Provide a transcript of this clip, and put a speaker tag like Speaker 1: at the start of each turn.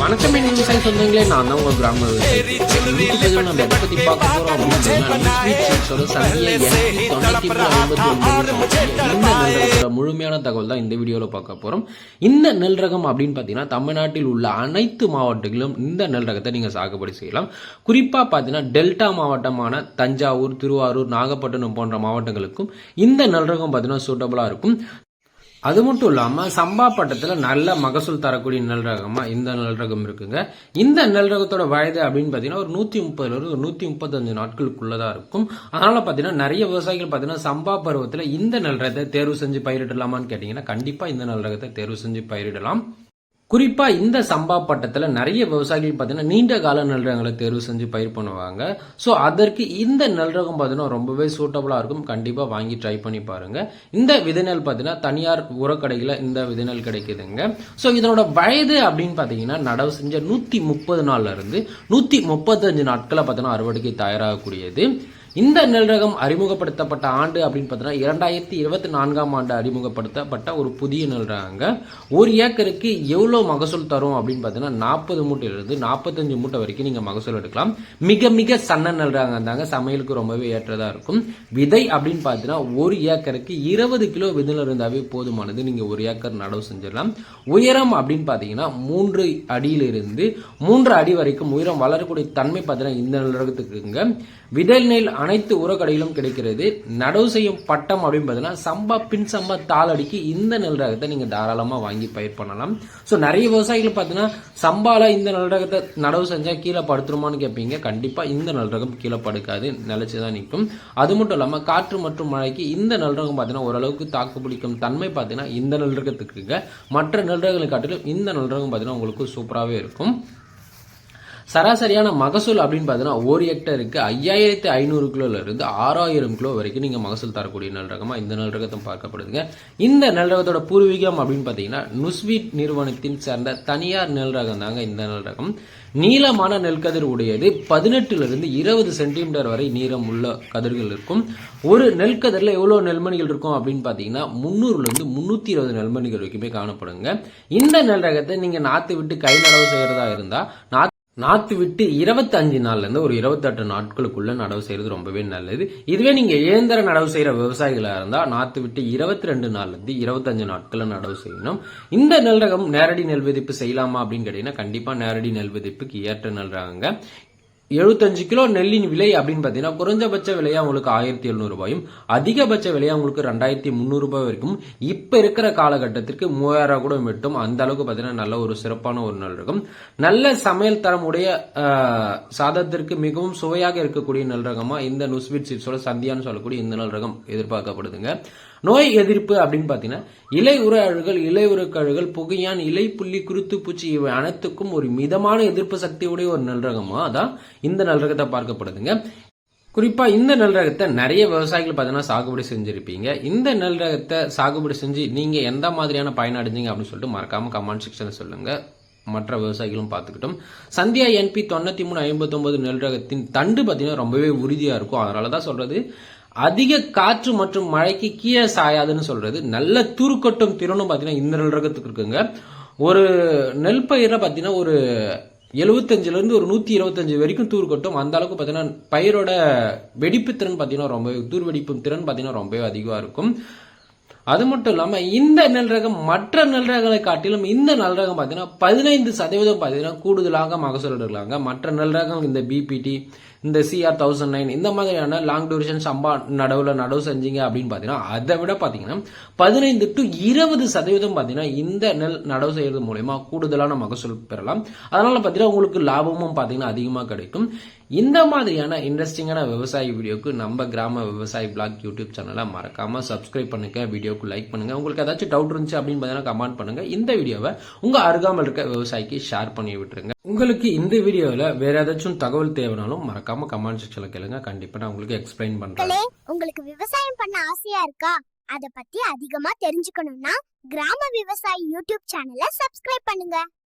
Speaker 1: வணக்கம் என் விவசாய சொந்தங்களே, நான் தான் உங்க கிராம விவசாயி. நம்ம எதை பத்தி பார்க்க போறோம் அப்படின்னா முழுமையான தகவல் தான் இந்த வீடியோல பார்க்க போறோம். இந்த நெல் ரகம் அப்படின்னு பாத்தீங்கன்னா தமிழ்நாட்டில் உள்ள அனைத்து மாவட்டங்களிலும் இந்த நெல் ரகத்தை நீங்க சாகுபடி செய்யலாம். குறிப்பா பாத்தீங்கன்னா டெல்டா மாவட்டமான தஞ்சாவூர், திருவாரூர், நாகப்பட்டினம் போன்ற மாவட்டங்களுக்கும் இந்த நெல் ரகம் பாத்தீங்கன்னா சூட்டபிளா இருக்கும். அது மட்டும் இல்லாம சம்பா பட்டத்துல நல்ல மகசூல் தரக்கூடிய நெல் ரகமா இந்த நெல் ரகம் இருக்குங்க. இந்த நெல் ரகத்தோட வயது அப்படின்னு பாத்தீங்கன்னா ஒரு 130 இருந்து 135 நாட்களுக்குள்ளதான் இருக்கும். அதனால பாத்தீங்கன்னா நிறைய விவசாயிகள் பாத்தீங்கன்னா சம்பா பருவத்துல இந்த நெல் ரகத்தை தேர்வு செஞ்சு பயிரிடலாமான்னு கேட்டீங்கன்னா கண்டிப்பா இந்த நெல் ரகத்தை தேர்வு செஞ்சு பயிரிடலாம். குறிப்பா இந்த சம்பா பட்டத்துல நிறைய விவசாயிகள் பாத்தீங்கன்னா நீண்ட கால நெல் ரகங்களை தேர்வு செஞ்சு பயிர் பண்ணுவாங்க. சோ அதற்கு இந்த நெல் ரகம் பாத்தீங்கன்னா ரொம்பவே சூட்டபிளா இருக்கும். கண்டிப்பா வாங்கி ட்ரை பண்ணி பாருங்க. இந்த விதை நெல் பாத்தீங்கன்னா தனியார் உரக்கடையில இந்த விதை நெல் கிடைக்குதுங்க. சோ இதனோட வயது அப்படின்னு பாத்தீங்கன்னா நடவு செஞ்ச 130 நாள்ல இருந்து 135 நாட்களை பாத்தீங்கன்னா அறுவடைக்கு தயாராகக்கூடியது. இந்த நெல் ரகம் அறிமுகப்படுத்தப்பட்ட ஆண்டு அப்படின்னு பார்த்தீங்கன்னா 2024ஆம் ஆண்டு அறிமுகப்படுத்தப்பட்ட ஒரு புதிய நெல் ரகங்க. ஒரு ஏக்கருக்கு எவ்வளவு மகசூல் தரும் அப்படின்னு பார்த்தீங்கன்னா 40 மூட்டையிலிருந்து 45 மூட்டை வரைக்கும் நீங்க மகசூல் எடுக்கலாம். மிக மிக சன்ன நெல் ரகம் தாங்க, சமையலுக்கு ரொம்பவே ஏற்றதா இருக்கும். விதை அப்படின்னு பார்த்தீங்கன்னா ஒரு ஏக்கருக்கு 20 கிலோ விதையில இருந்தாவே போதுமானது. நீங்க ஒரு ஏக்கர் நடவு செஞ்சிடலாம். உயரம் அப்படின்னு பார்த்தீங்கன்னா 3 அடியிலிருந்து 3 அடி வரைக்கும் உயரம் வளரக்கூடிய தன்மை பார்த்தீங்கன்னா இந்த நெல் ரகத்துக்குங்க. விதை நெல் அனைத்து உரக்கடையிலும் கிடைக்கிறது. நடவு செய்யும் பட்டம் அப்படின்னு பார்த்தீங்கன்னா சம்பா, பின் சம்பா, தாளடிக்கு இந்த நெல் ரகத்தை நீங்க தாராளமா வாங்கி பயிர் பண்ணலாம். சோ நிறைய விவசாயிகள் பார்த்தீங்கன்னா சம்பால இந்த நெல் ரகத்தை நடவு செஞ்சா கீழே படுத்துருமான்னு கேட்பீங்க. கண்டிப்பா இந்த நெல் ரகம் கீழே படுக்காது, நிலைச்சுதான் நிற்கும். அது மட்டும் இல்லாம காற்று மற்றும் மழைக்கு இந்த நெல் ரகம் பார்த்தீங்கன்னா ஓரளவுக்கு தாக்கு பிடிக்கும் தன்மை பார்த்தீங்கன்னா இந்த நெல் ரகத்துக்கு. மற்ற நெல் ரகங்களை காட்டிலும் இந்த நெல் ரகம் பார்த்தீங்கன்னா உங்களுக்கு சூப்பராகவே இருக்கும். சராசரியான மகசூல் அப்படின்னு பார்த்தீங்கன்னா ஒரு ஹெக்டருக்கு 5500 கிலோல இருந்து 6000 கிலோ வரைக்கும் நீங்க மகசூல் தரக்கூடிய நெல் ரகமா இந்த நெல் ரகத்தை பார்க்கப்படுதுங்க. இந்த நெல் ரகத்தோட பூர்வீகம் அப்படின்னு பாத்தீங்கன்னா நுஸ்வீட் நிறுவனத்தின் சேர்ந்த தனியார் நெல் ரகம் தாங்க இந்த நெல் ரகம். நீளமான நெல்கதிர் உடையது. 18 இருந்து 20 சென்டிமீட்டர் வரை நீளம் உள்ள கதிர்கள் இருக்கும். ஒரு நெல்கதிரில் எவ்வளவு நெல்மணிகள் இருக்கும் அப்படின்னு பாத்தீங்கன்னா 300 இருந்து 320 நெல்மணிகள் வரைக்குமே காணப்படுங்க. இந்த நெல் ரகத்தை நீங்க நாத்து விட்டு கை நடவு செய்யறதா இருந்தா நாத்து விட்டு 25 நாள்ல இருந்து ஒரு 28 நாட்களுக்குள்ள நடவு செய்யறது ரொம்பவே நல்லது. இதுவே நீங்க இயந்திர நடவு செய்யற விவசாயிகளா இருந்தா நாத்து விட்டு 22 நாள்ல இருந்து 25 நாட்கள் நடவு செய்யணும். இந்த நெல் ரகம் நேரடி நெல் விதைப்பு செய்யலாமா அப்படின்னு கேட்டீங்கன்னா கண்டிப்பா நேரடி நெல் விதைப்புக்கு ஏற்ற நெல் ரகங்க. 75 கிலோ நெல்லின் விலை அப்படின்னு பாத்தீங்கன்னா குறைஞ்சபட்ச விலையா உங்களுக்கு 1700 ரூபாயும் அதிகபட்ச விலையா உங்களுக்கு 2300 ரூபாய் வரைக்கும் இப்ப இருக்கிற காலகட்டத்திற்கு 3000 கூட வெட்டும். அந்த அளவுக்கு பாத்தீங்கன்னா நல்ல ஒரு சிறப்பான ஒரு நெல் ரகம். நல்ல சமையல் தரம் உடைய சாதத்திற்கு மிகவும் சுவையாக இருக்கக்கூடிய நெல் ரகமா இந்த நுஸ்வீட் சீட்ஸோட சந்தியான்னு சொல்லக்கூடிய இந்த நெல் ரகம் எதிர்பார்க்கப்படுதுங்க. நோய் எதிர்ப்பு அப்படின்னு பாத்தீங்கன்னா இலை உர அழுகல், இலை உரக்கழுகல், புகையான், இலை புள்ளி, குருத்து பூச்சி இவை அனைத்துக்கும் ஒரு மிதமான எதிர்ப்பு சக்தியுடைய ஒரு நெல் ரகமா தான் இந்த நெல் ரகத்தை பார்க்கப்படுதுங்க. குறிப்பா இந்த நெல் ரகத்தை நிறைய விவசாயிகள் பார்த்தீங்கன்னா சாகுபடி செஞ்சிருப்பீங்க. இந்த நெல் ரகத்தை சாகுபடி செஞ்சு நீங்க எந்த மாதிரியான பயன் அடைஞ்சீங்க அப்படின்னு சொல்லிட்டு மறக்காம கமெண்ட் செக்ஷன்ல சொல்லுங்க. மற்ற விவசாயிகளும் பார்த்துக்கிட்டோம். சந்தியா NP 9359 நெல் ரகத்தின் தண்டு பார்த்தீங்கன்னா ரொம்பவே உறுதியா இருக்கும். அதனாலதான் சொல்றது அதிக காற்று மற்றும் மழைக்கு கீழே சாயாதுன்னு சொல்றது. நல்ல தூர்க்கட்டும் திறனும் பாத்தீங்கன்னா இந்த நெல் ரகத்துக்கு இருக்குங்க. ஒரு நெல் பயிர பாத்தீங்கன்னா ஒரு 75 இருந்து ஒரு 125 வரைக்கும் தூர்க்கட்டும். அந்த அளவுக்கு பாத்தீங்கன்னா பயிரோட வெடிப்பு திறன் பாத்தீங்கன்னா ரொம்ப தூர் வெடிப்பு திறன் பாத்தீங்கன்னா ரொம்பவே அதிகமா இருக்கும். அது மட்டும் இல்லாம இந்த நெல் ரகம் மற்ற நெல் ரகங்களை காட்டிலும் இந்த நெல் ரகம் பாத்தீங்கன்னா 15% பாத்தீங்கன்னா கூடுதலாக மகசூல் எடுக்கலாங்க. மற்ற நெல் ரகம் இந்த BPT, இந்த CR 1009 இந்த மாதிரியான லாங் டியூரேஷன் சம்பா நடவு செஞ்சீங்க அப்படின்னு பாத்தீங்கன்னா அதை விட பாத்தீங்கன்னா 15 to 20% பாத்தீங்கன்னா இந்த நெல் நடவு செய்யறது மூலமா கூடுதலான மகசூல் பெறலாம். அதனால பாத்தீங்கன்னா உங்களுக்கு லாபமும் பாத்தீங்கன்னா அதிகமா கிடைக்கும். இந்த மாதிரியான இன்ட்ரெஸ்டிங்கான விவசாய வீடியோக்கு நம்ம கிராம விவசாய பிளாக் யூடியூப் சேனலை மறக்காம சப்ஸ்கிரைப் பண்ணுங்க, வீடியோக்கு லைக் பண்ணுங்க. உங்களுக்கு ஏதாச்சும் டவுட் இருந்துச்சு அப்படின்னு பாத்தீங்கன்னா கமெண்ட் பண்ணுங்க. இந்த வீடியோவை உங்க அருகாமல் இருக்க விவசாயிக்கு ஷேர் பண்ணி விட்டுருங்க. உங்களுக்கு இந்த வீடியோல வேற ஏதாச்சும் தகவல் தேவைனாலும் மறக்காம கமெண்ட் செக்ஷன்ல கேளுங்க. கண்டிப்பா நான் உங்களுக்கு எக்ஸ்பிளைன் பண்றேன்.
Speaker 2: உங்களுக்கு விவசாயம் பண்ண ஆசையா இருக்கா? அத பத்தி அதிகமா தெரிஞ்சுக்கணும்னா கிராம விவசாயி யூடியூப் சேனலை சப்ஸ்கிரைப் பண்ணுங்க.